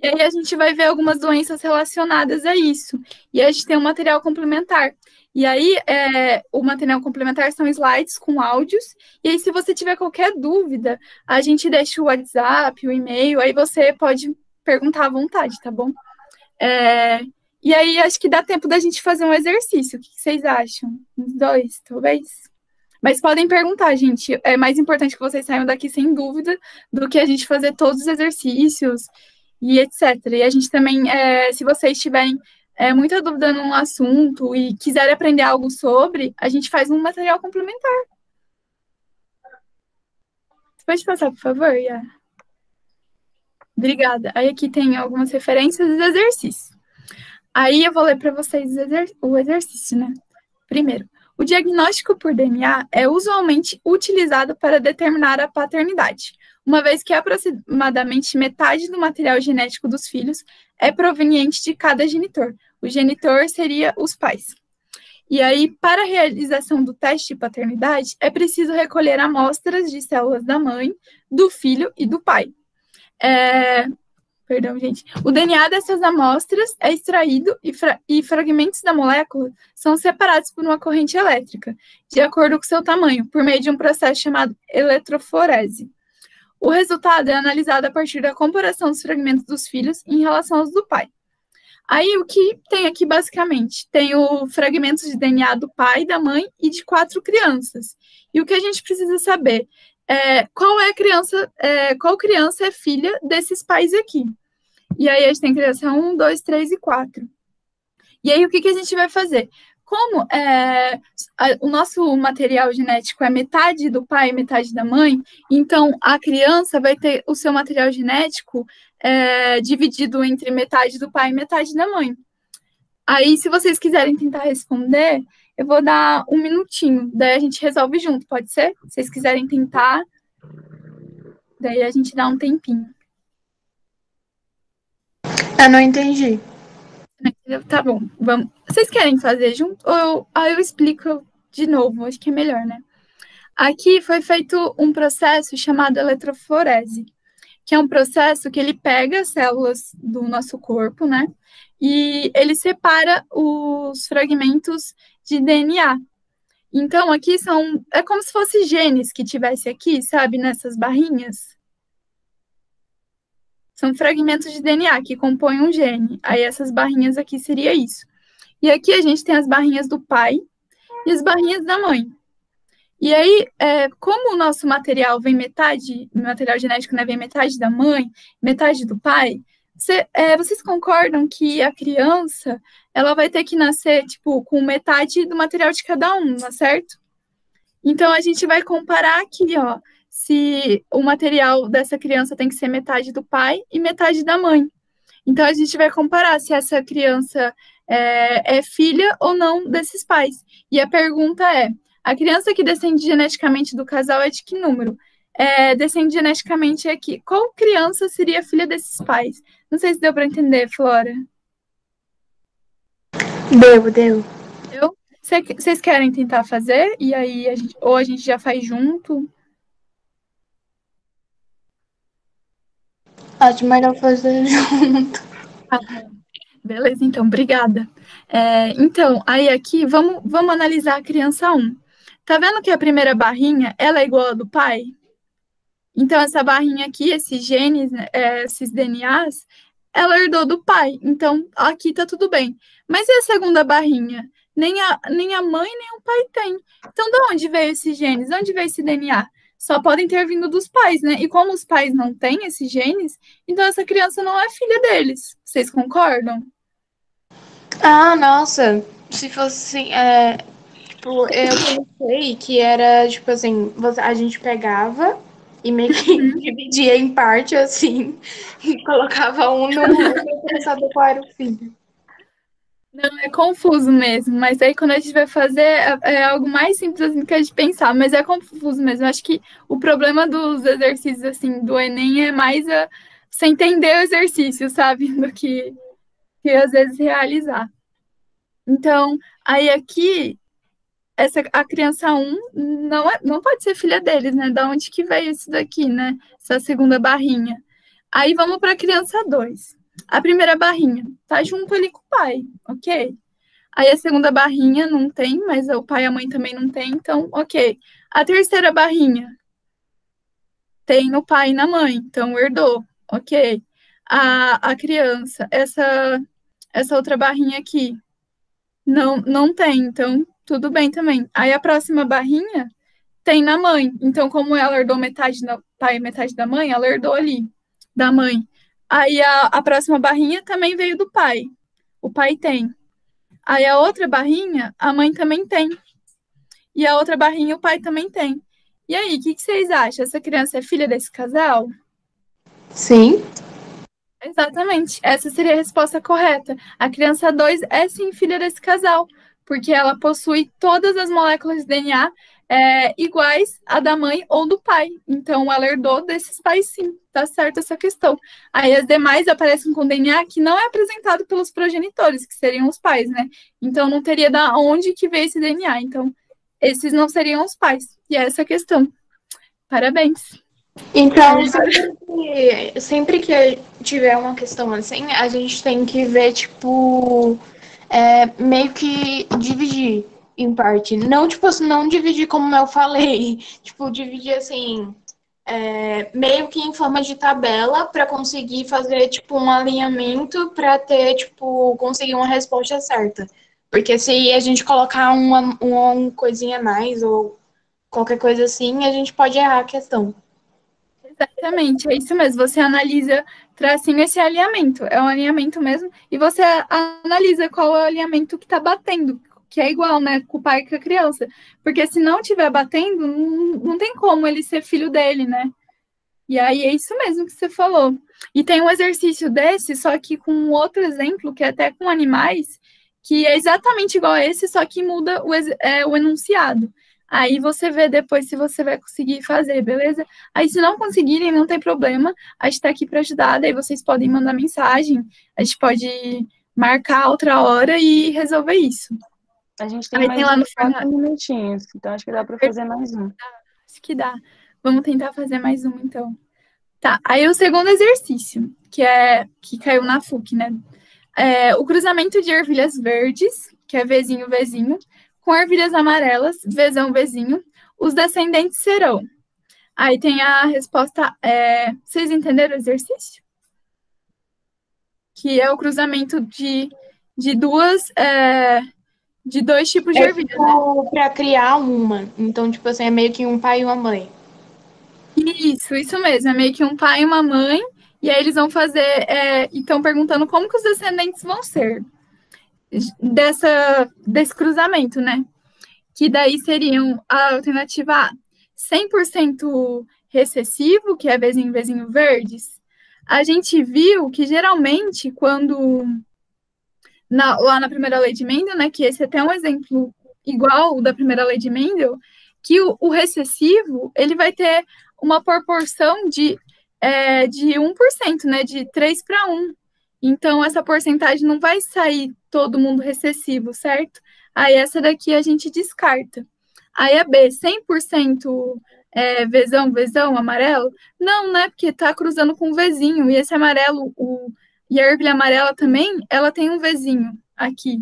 E aí a gente vai ver algumas doenças relacionadas a isso. E a gente tem um material complementar. E aí, o material complementar são slides com áudios. E aí, se você tiver qualquer dúvida, a gente deixa o WhatsApp, o e-mail, aí você pode perguntar à vontade, tá bom? E aí, acho que dá tempo da gente fazer um exercício. O que vocês acham? Uns 2, talvez? Mas podem perguntar, gente. É mais importante que vocês saiam daqui sem dúvida do que a gente fazer todos os exercícios e etc. E a gente também, se vocês tiverem muita dúvida num assunto e quiserem aprender algo sobre, a gente faz um material complementar. Você pode passar, por favor, Iá? Obrigada. Aí aqui tem algumas referências e exercícios. Aí eu vou ler para vocês o exercício, né? Primeiro, o diagnóstico por DNA é usualmente utilizado para determinar a paternidade, uma vez que aproximadamente metade do material genético dos filhos é proveniente de cada genitor. O genitor seria os pais. E aí, para a realização do teste de paternidade, é preciso recolher amostras de células da mãe, do filho e do pai. Perdão, gente. O DNA dessas amostras é extraído e fragmentos da molécula são separados por uma corrente elétrica, de acordo com seu tamanho, por meio de um processo chamado eletroforese. O resultado é analisado a partir da comparação dos fragmentos dos filhos em relação aos do pai. Aí, o que tem aqui, basicamente? Tem o fragmentos de DNA do pai, da mãe e de 4 crianças. E o que a gente precisa saber qual criança é filha desses pais aqui. E aí, a gente tem criança 1, 2, 3 e 4. E aí, o que a gente vai fazer? Como o nosso material genético é metade do pai e metade da mãe, então a criança vai ter o seu material genético dividido entre metade do pai e metade da mãe. Aí, se vocês quiserem tentar responder, eu vou dar 1 minutinho, daí a gente resolve junto, pode ser? Se vocês quiserem tentar, daí a gente dá um tempinho. Eu não entendi. Tá bom, vamos. Vocês querem fazer junto? Ou eu explico de novo, acho que é melhor, né? Aqui foi feito um processo chamado eletroforese, que é um processo que ele pega as células do nosso corpo, né? E ele separa os fragmentos de DNA. Então, aqui é como se fosse genes que tivesse aqui, sabe, nessas barrinhas. São fragmentos de DNA que compõem um gene. Aí essas barrinhas aqui seria isso. E aqui a gente tem as barrinhas do pai e as barrinhas da mãe. E aí, como o nosso material vem metade, o material genético, né, vem metade da mãe, metade do pai, vocês concordam que a criança, ela vai ter que nascer, tipo, com metade do material de cada um, não é certo? Então, a gente vai comparar aqui, ó, se o material dessa criança tem que ser metade do pai e metade da mãe. Então, a gente vai comparar se essa criança é filha ou não desses pais. E a pergunta é, a criança que descende geneticamente do casal é de que número? Descende geneticamente aqui. Qual criança seria filha desses pais? Não sei se deu para entender, Flora. Deu. Vocês querem tentar fazer? E aí, a gente já faz junto? Acho melhor fazer junto. Beleza, então, obrigada. Então, aí aqui, vamos analisar a criança 1. Tá vendo que a primeira barrinha, ela é igual a do pai? Então, essa barrinha aqui, esses genes, esses DNAs, ela herdou do pai. Então, aqui tá tudo bem. Mas e a segunda barrinha? Nem a mãe, nem o pai tem. Então, de onde veio esses genes? De onde veio esse DNA? Só podem ter vindo dos pais, né? E como os pais não têm esses genes, então essa criança não é filha deles. Vocês concordam? Ah, nossa. Se fosse assim, tipo, eu pensei que era, tipo assim, a gente pegava e meio que dividia em parte, assim, e colocava um no outro pra saber qual era o filho. Não, é confuso mesmo, mas aí quando a gente vai fazer é algo mais simples assim, que a gente pensar, mas é confuso mesmo. Acho que o problema dos exercícios assim do Enem é mais você entender o exercício, sabe, do que às vezes realizar. Então, aí aqui a criança 1 não pode ser filha deles, né? Da onde que veio isso daqui, né? Essa segunda barrinha. Aí vamos para a criança 2. A primeira barrinha tá junto ali com o pai, ok? Aí a segunda barrinha não tem, mas o pai e a mãe também não tem, então ok. A terceira barrinha tem no pai e na mãe, então herdou, ok. A criança, essa outra barrinha aqui, não tem, então tudo bem também. Aí a próxima barrinha tem na mãe, então como ela herdou metade do pai e metade da mãe, ela herdou ali, da mãe. Aí a próxima barrinha também veio do pai. O pai tem. Aí a outra barrinha, a mãe também tem. E a outra barrinha, o pai também tem. E aí, o que vocês acham? Essa criança é filha desse casal? Sim. Exatamente. Essa seria a resposta correta. A criança 2 é sim filha desse casal, porque ela possui todas as moléculas de DNA iguais à da mãe ou do pai. Então, ela herdou desses pais, sim. Tá certo essa questão. Aí, as demais aparecem com DNA que não é apresentado pelos progenitores, que seriam os pais, né? Então, não teria da onde que veio esse DNA. Então, esses não seriam os pais. E é essa a questão. Parabéns. Então, sempre que tiver uma questão assim, a gente tem que ver, tipo, meio que dividir em parte. Não, tipo, não dividir como eu falei. Tipo, dividir assim, meio que em forma de tabela para conseguir fazer, tipo, um alinhamento para ter, tipo, conseguir uma resposta certa. Porque se a gente colocar uma coisinha a mais ou qualquer coisa assim, a gente pode errar a questão. Exatamente, é isso mesmo. Você analisa tracinho esse alinhamento, é um alinhamento mesmo, e você analisa qual é o alinhamento que está batendo, que é igual, né, com o pai e com a criança. Porque se não estiver batendo, não tem como ele ser filho dele, né? E aí é isso mesmo que você falou. E tem um exercício desse, só que com outro exemplo, que é até com animais, que é exatamente igual a esse, só que muda o enunciado. Aí você vê depois se você vai conseguir fazer, beleza? Aí se não conseguirem, não tem problema, a gente tá aqui para ajudar, daí vocês podem mandar mensagem, a gente pode marcar outra hora e resolver isso. A gente tem Aí mais tem lá no 4 minutinhos, então acho que dá para fazer mais um. Acho que dá. Vamos tentar fazer mais um, então. Tá, aí o segundo exercício, que caiu na FUC, né? O cruzamento de ervilhas verdes, que é Vzinho, Vzinho, com ervilhas amarelas, Vzão, Vzinho, os descendentes serão. Aí tem a resposta, vocês entenderam o exercício? Que é o cruzamento de dois tipos de ervilha, né? Pra criar uma. Então, tipo assim, é meio que um pai e uma mãe. Isso mesmo. É meio que um pai e uma mãe. E aí eles vão fazer... estão perguntando como que os descendentes vão ser desse cruzamento, né? Que daí seriam a alternativa A, 100% recessivo, que é Vzinho, Vzinho verdes. A gente viu que geralmente quando... lá na primeira lei de Mendel, né, que esse é até um exemplo igual o da primeira lei de Mendel, que o recessivo, ele vai ter uma proporção de 1%, né, de 3 para 1. Então, essa porcentagem não vai sair todo mundo recessivo, certo? Aí, essa daqui a gente descarta. Aí, a B, 100% Vzão, amarelo? Não, né, porque tá cruzando com o Vzinho, e esse amarelo, e a ervilha amarela também, ela tem um Vzinho aqui.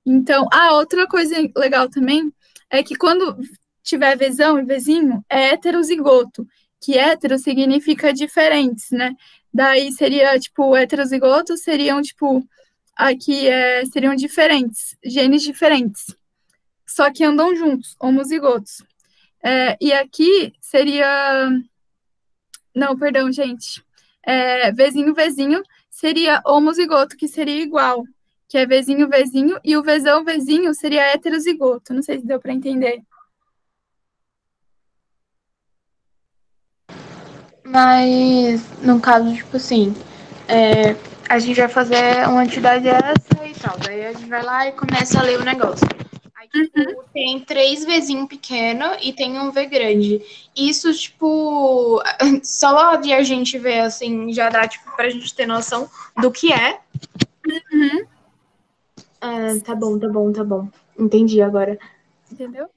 Então, outra coisa legal também é que quando tiver Vzão e Vzinho, é heterozigoto, que hétero significa diferentes, né? Daí seria, tipo, heterozigotos seriam, tipo, aqui seriam diferentes, genes diferentes, só que andam juntos, homozigotos. E aqui seria... Não, perdão, gente. Vzinho seria homozigoto, que seria igual, que é Vzinho, e o Vzão seria heterozigoto. Não sei se deu para entender. Mas, no caso, tipo assim, a gente vai fazer uma atividade dessa e tal. Daí a gente vai lá e começa a ler o negócio. Aí, tipo, tem 3 Vzinho pequeno e tem um V grande. Isso, tipo, só de a gente ver, assim, já dá, tipo, pra gente ter noção do que é. Tá bom. Entendi agora. Entendeu?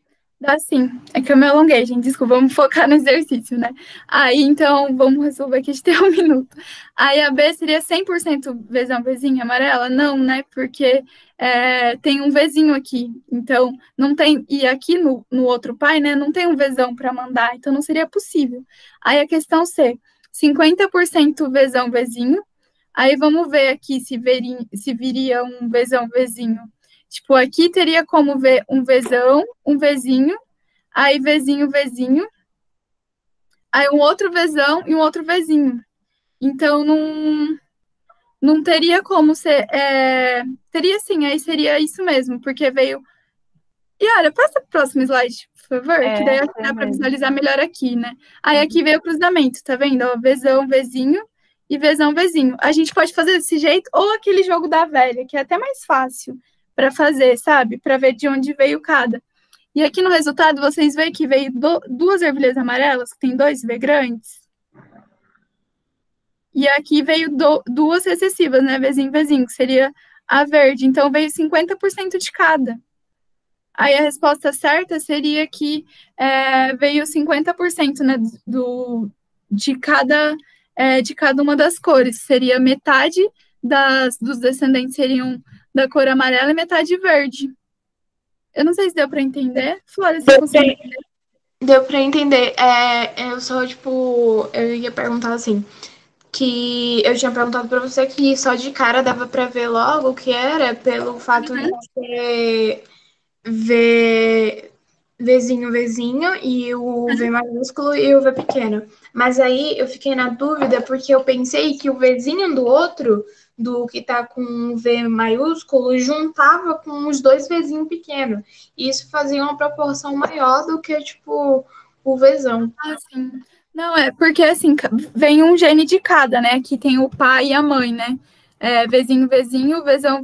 Dá sim. É que eu me alonguei, gente. Desculpa, vamos focar no exercício, né? Aí, então, vamos resolver que a gente tem 1 minuto. Aí, a B seria 100% Vzinho, amarela? Não, né? Porque tem um Vzinho aqui. Então, não tem... E aqui no outro pai, né? Não tem um Vzão para mandar. Então, não seria possível. Aí, a questão C. 50% Vzinho. Aí, vamos ver aqui se viria um Vzinho. Tipo, aqui teria como ver um Vzão, um Vzinho, aí Vzinho, aí um outro Vzão e um outro Vzinho. Então, não teria como ser... teria sim, aí seria isso mesmo, porque veio... Yara, passa para o próximo slide, por favor, que daí dá para visualizar melhor aqui, né? Aí aqui veio o cruzamento, tá vendo? Ó, Vzão, Vzinho e Vzão, Vzinho. A gente pode fazer desse jeito ou aquele jogo da velha, que é até mais fácil para fazer, sabe? Para ver de onde veio cada. E aqui no resultado, vocês veem que veio 2 ervilhas amarelas, que tem 2 V grandes. E aqui veio 2 recessivas, né? Vzinho, que seria a verde. Então, veio 50% de cada. Aí, a resposta certa seria que veio 50%, né? De cada uma das cores. Seria metade dos descendentes seriam da cor amarela e metade verde. Eu não sei se deu para entender. Flora, você conseguiu entender? Deu para entender. Eu só, tipo, eu ia perguntar assim, que eu tinha perguntado para você que só de cara dava para ver logo o que era, pelo fato de você ver Vzinho e o V maiúsculo e o V pequeno. Mas aí eu fiquei na dúvida porque eu pensei que o Vzinho do outro, do que tá com o V maiúsculo, juntava com os 2 Vzinho pequeno. E isso fazia uma proporção maior do que, tipo, o Vzão. Ah, sim. Não, porque assim, vem um gene de cada, né? Aqui tem o pai e a mãe, né? Vzinho, Vzão.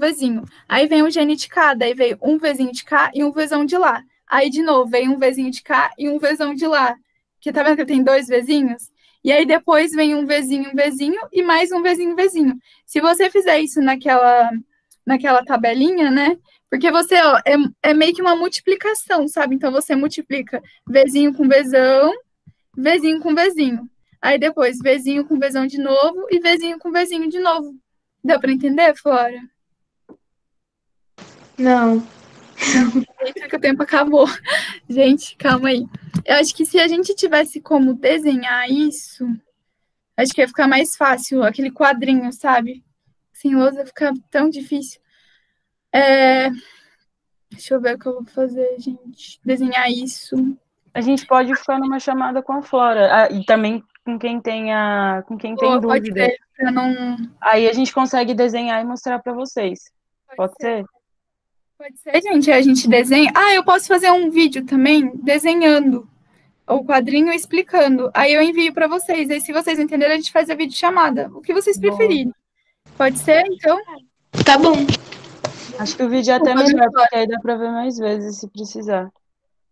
Aí vem um gene de cada, aí veio um Vzinho de cá e um Vzão de lá. Aí, de novo, vem um Vzinho de cá e um Vzão de lá. Porque tá vendo que tem 2 Vzinhos? E aí depois vem um Vzinho e mais um Vzinho. Se você fizer isso naquela tabelinha, né? Porque você, ó, é meio que uma multiplicação, sabe? Então você multiplica Vzinho com Vzão, Vzinho com Vzinho. Aí depois Vzinho com Vzão de novo e Vzinho com Vzinho de novo. Deu pra entender, Flora? Não. Eita, que o tempo acabou. Gente, calma aí. Eu acho que se a gente tivesse como desenhar isso, acho que ia ficar mais fácil, aquele quadrinho, sabe? Sem lousa fica tão difícil. Deixa eu ver o que eu vou fazer, gente. Desenhar isso. A gente pode ficar numa chamada com a Flora. E também com quem tem Pode dúvida. ser, pra não... Aí a gente consegue desenhar e mostrar para vocês. Pode ser? Pode ser, gente. A gente desenha. Eu posso fazer um vídeo também desenhando o quadrinho e explicando. Aí eu envio para vocês. Aí, se vocês entenderem, a gente faz a videochamada. O que vocês preferirem. Pode ser, então? Tá bom. Acho que o vídeo é até melhor, porque aí dá para ver mais vezes, se precisar.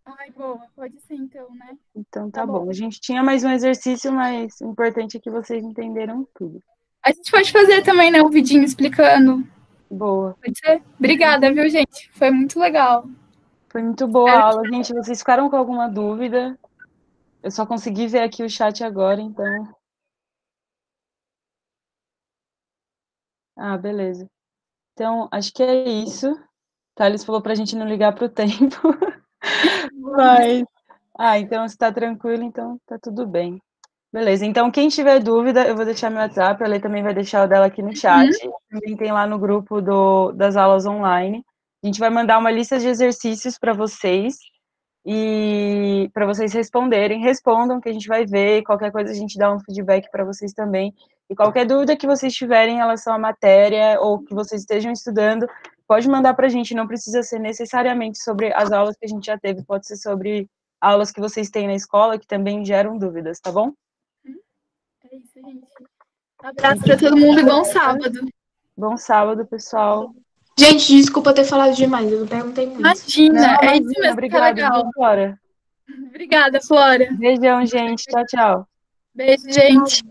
Ai, boa. Pode ser, então, né? Então tá bom. A gente tinha mais um exercício, mas o importante é que vocês entenderam tudo. A gente pode fazer também, né, um vidinho explicando. Boa. Pode ser? Obrigada, viu, gente? Foi muito legal. Foi muito boa a aula, gente. Vocês ficaram com alguma dúvida? Eu só consegui ver aqui o chat agora, então... Beleza. Então, acho que é isso. Thales falou pra gente não ligar pro tempo. Mas... então se tá tranquilo, então tá tudo bem. Beleza, então quem tiver dúvida, eu vou deixar meu WhatsApp, a Lê também vai deixar o dela aqui no chat. Também tem lá no grupo das aulas online. A gente vai mandar uma lista de exercícios para vocês e para vocês responderem. Respondam, que a gente vai ver. Qualquer coisa a gente dá um feedback para vocês também. E qualquer dúvida que vocês tiverem em relação à matéria ou que vocês estejam estudando, pode mandar para a gente. Não precisa ser necessariamente sobre as aulas que a gente já teve, pode ser sobre aulas que vocês têm na escola que também geram dúvidas, tá bom? É isso, gente. Um abraço para todo mundo e bom sábado. Bom sábado, pessoal. Gente, desculpa ter falado demais, eu não perguntei muito. Imagina, é isso mesmo. Obrigada, que é legal. Flora. Obrigada, Flora. Beijão, gente. Tchau, tchau. Beijo, gente.